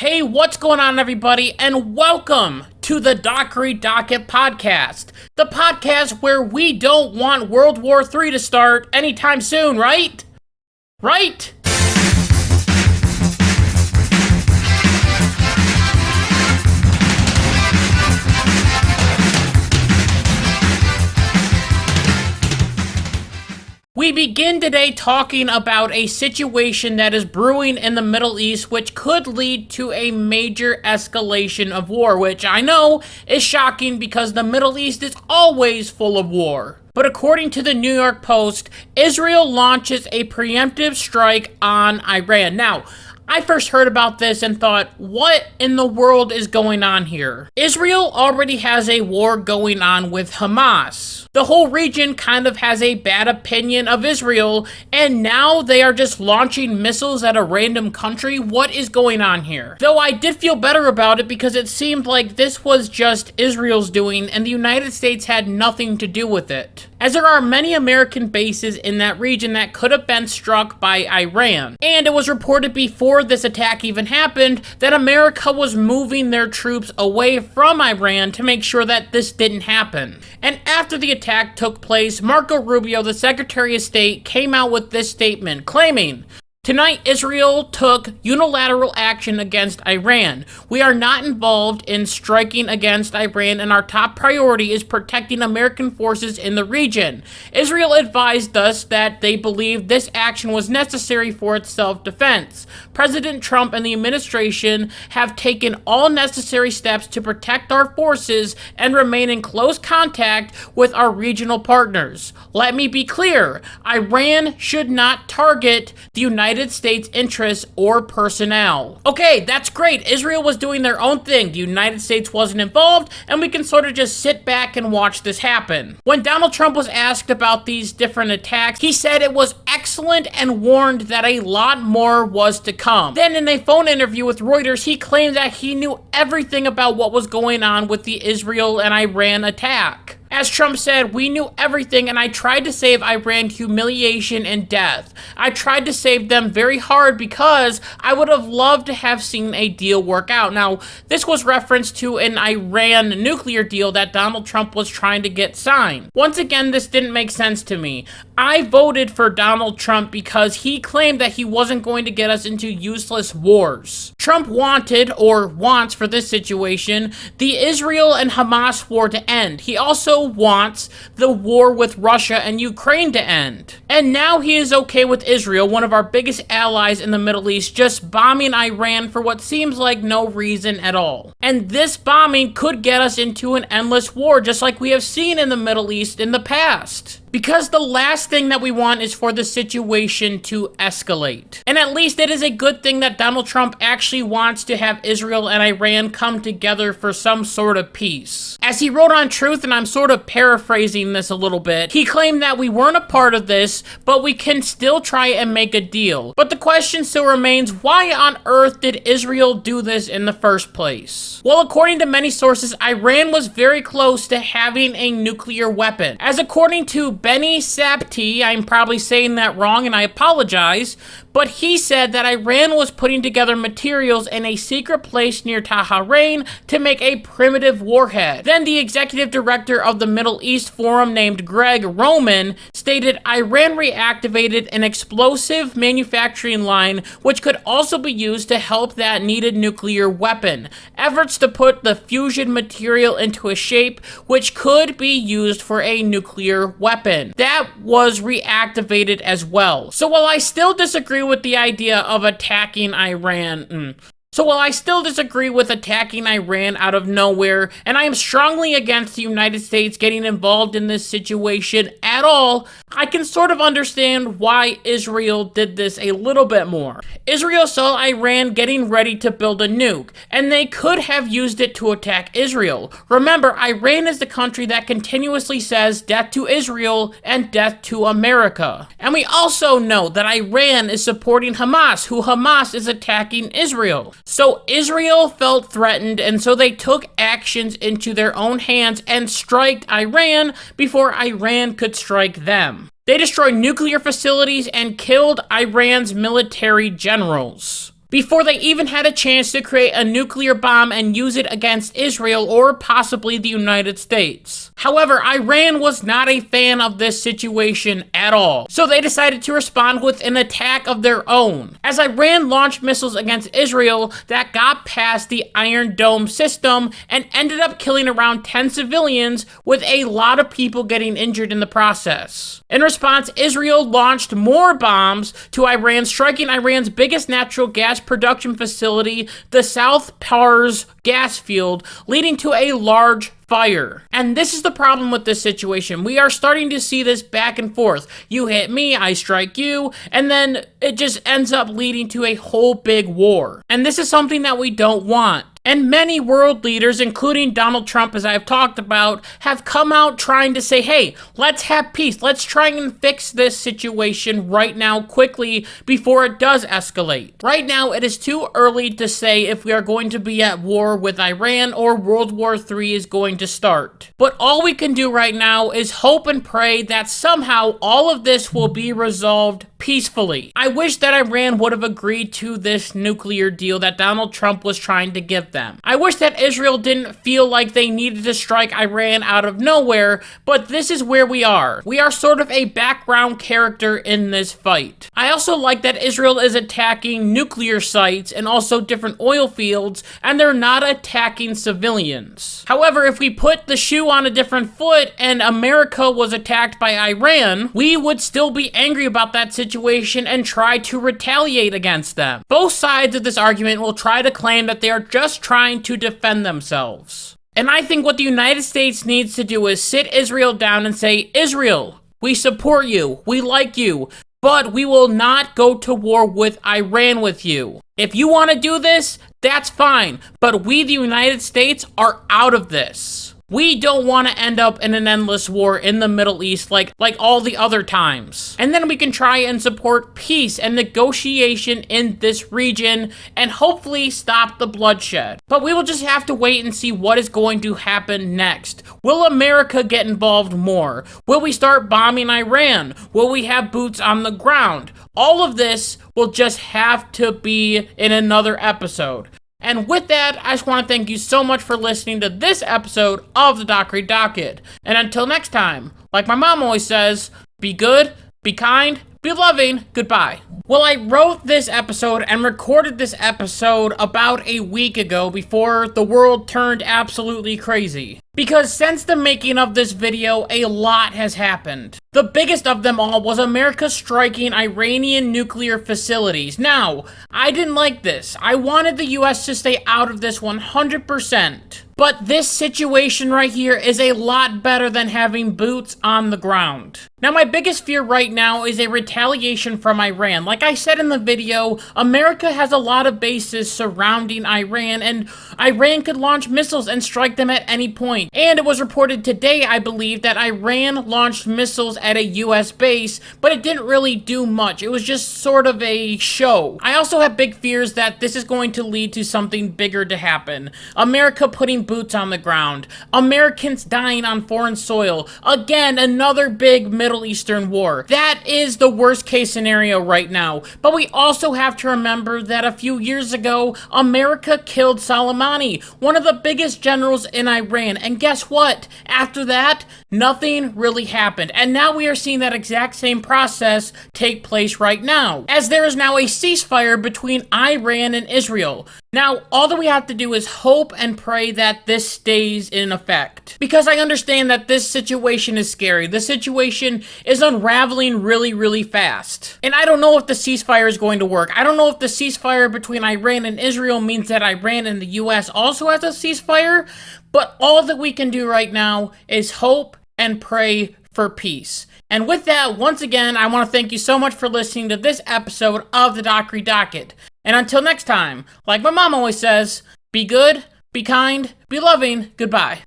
Hey, what's going on, everybody, and welcome to the Dockery Docket podcast. The podcast where we don't want World War III to start anytime soon, right? Right? We begin today talking about a situation that is brewing in the Middle East, which could lead to a major escalation of war, which I know is shocking because the Middle East is always full of war. But according to the New York Post, Israel launches a preemptive strike on Iran. Now, I first heard about this and thought, what in the world is going on here? Israel already has a war going on with Hamas. The whole region kind of has a bad opinion of Israel, and now they are just launching missiles at a random country? What is going on here? Though I did feel better about it because it seemed like this was just Israel's doing and the United States had nothing to do with it, as there are many American bases in that region that could have been struck by Iran. And it was reported before this attack even happened that America was moving their troops away from Iran to make sure that this didn't happen. And after the attack took place, Marco Rubio, the Secretary of State, came out with this statement claiming, "Tonight, Israel took unilateral action against Iran. We are not involved in striking against Iran, and our top priority is protecting American forces in the region. Israel advised us that they believed this action was necessary for its self-defense. President Trump and the administration have taken all necessary steps to protect our forces and remain in close contact with our regional partners. Let me be clear, Iran should not target the United States interests or personnel." Okay, that's great. Israel was doing their own thing. The United States wasn't involved, and we can sort of just sit back and watch this happen. When Donald Trump was asked about these different attacks, he said it was excellent and warned that a lot more was to come. Then in a phone interview with Reuters, he claimed that he knew everything about what was going on with the Israel and Iran attack. As Trump said, "We knew everything, and I tried to save Iran humiliation and death. I tried to save them very hard because I would have loved to have seen a deal work out." Now, this was reference to an Iran nuclear deal that Donald Trump was trying to get signed. Once again, this didn't make sense to me. I voted for Donald Trump because he claimed that he wasn't going to get us into useless wars. Trump wanted, or wants for this situation, the Israel and Hamas war to end. He also wants the war with Russia and Ukraine to end. And now he is okay with Israel, one of our biggest allies in the Middle East, just bombing Iran for what seems like no reason at all. And this bombing could get us into an endless war, just like we have seen in the Middle East in the past. Because the last thing that we want is for the situation to escalate. And at least it is a good thing that Donald Trump actually wants to have Israel and Iran come together for some sort of peace. As he wrote on Truth, and I'm sort of paraphrasing this a little bit, he claimed that we weren't a part of this, but we can still try and make a deal. But the question still remains, why on earth did Israel do this in the first place? Well, according to many sources, Iran was very close to having a nuclear weapon. As according to Benny Sapti, I'm probably saying that wrong and I apologize, but he said that Iran was putting together materials in a secret place near Tehran to make a primitive warhead. Then the executive director of the Middle East Forum named Greg Roman stated Iran reactivated an explosive manufacturing line which could also be used to help that needed nuclear weapon. Efforts to put the fusion material into a shape which could be used for a nuclear weapon. That was reactivated as well. So while I still disagree with the idea of attacking Iran, out of nowhere, and I am strongly against the United States getting involved in this situation at all, I can sort of understand why Israel did this a little bit more. Israel saw Iran getting ready to build a nuke, and they could have used it to attack Israel. Remember, Iran is the country that continuously says death to Israel and death to America. And we also know that Iran is supporting Hamas, who Hamas is attacking Israel. So Israel felt threatened, and so they took actions into their own hands and striked Iran before Iran could strike them. They destroyed nuclear facilities and killed Iran's military generals. before they even had a chance to create a nuclear bomb and use it against Israel or possibly the United States. However, Iran was not a fan of this situation at all, so they decided to respond with an attack of their own. As Iran launched missiles against Israel that got past the Iron Dome system and ended up killing around 10 civilians, with a lot of people getting injured in the process. In response, Israel launched more bombs to Iran, striking Iran's biggest natural gas production facility, the South Pars gas field, leading to a large fire. And this is the problem with this situation. We are starting to see this back and forth. You hit me, I strike you, and then it just ends up leading to a whole big war. And this is something that we don't want. And many world leaders, including Donald Trump, as I've talked about, have come out trying to say, hey, let's have peace. Let's try and fix this situation right now quickly before it does escalate. Right now, it is too early to say if we are going to be at war with Iran or World War III is going to start. But all we can do right now is hope and pray that somehow all of this will be resolved peacefully. I wish that Iran would have agreed to this nuclear deal that Donald Trump was trying to give them. I wish that Israel didn't feel like they needed to strike Iran out of nowhere, but this is where we are. We are sort of a background character in this fight. I also like that Israel is attacking nuclear sites and also different oil fields, and they're not attacking civilians. However, if we put the shoe on a different foot and America was attacked by Iran, we would still be angry about that situation and try to retaliate against them. Both sides of this argument will try to claim that they are just trying to defend themselves. And I think what the United States needs to do is sit Israel down and say, Israel, we support you, we like you, but we will not go to war with Iran with you. If you want to do this, that's fine, but we, the United States, are out of this. We don't want to end up in an endless war in the Middle East like all the other times. And then we can try and support peace and negotiation in this region and hopefully stop the bloodshed. But we will just have to wait and see what is going to happen next. Will America get involved more? Will we start bombing Iran? Will we have boots on the ground? All of this will just have to be in another episode. And with that, I just want to thank you so much for listening to this episode of the Dockery Docket. And until next time, like my mom always says, be good, be kind, be loving, goodbye. Well, I wrote this episode and recorded this episode about a week ago before the world turned absolutely crazy. Because since the making of this video, a lot has happened. The biggest of them all was America striking Iranian nuclear facilities. Now, I didn't like this. I wanted the US to stay out of this 100%. But this situation right here is a lot better than having boots on the ground. Now, my biggest fear right now is a retaliation from Iran. Like I said in the video, America has a lot of bases surrounding Iran, and Iran could launch missiles and strike them at any point. And it was reported today, I believe, that Iran launched missiles at a US base, but it didn't really do much. It was just sort of a show. I also have big fears that this is going to lead to something bigger to happen. America putting boots on the ground. Americans dying on foreign soil. Again, another big Middle Eastern war. That is the worst case scenario right now. But we also have to remember that a few years ago, America killed Soleimani, one of the biggest generals in Iran. And guess what? After that, nothing really happened. And now we are seeing that exact same process take place right now, as there is now a ceasefire between Iran and Israel. Now, all that we have to do is hope and pray that this stays in effect. Because I understand that this situation is scary. This situation is unraveling really, really fast. And I don't know if the ceasefire is going to work. I don't know if the ceasefire between Iran and Israel means that Iran and the US also has a ceasefire. But all that we can do right now is hope and pray for peace. And with that, once again, I want to thank you so much for listening to this episode of the Dockery Docket. And until next time, like my mom always says, be good, be kind, be loving, goodbye.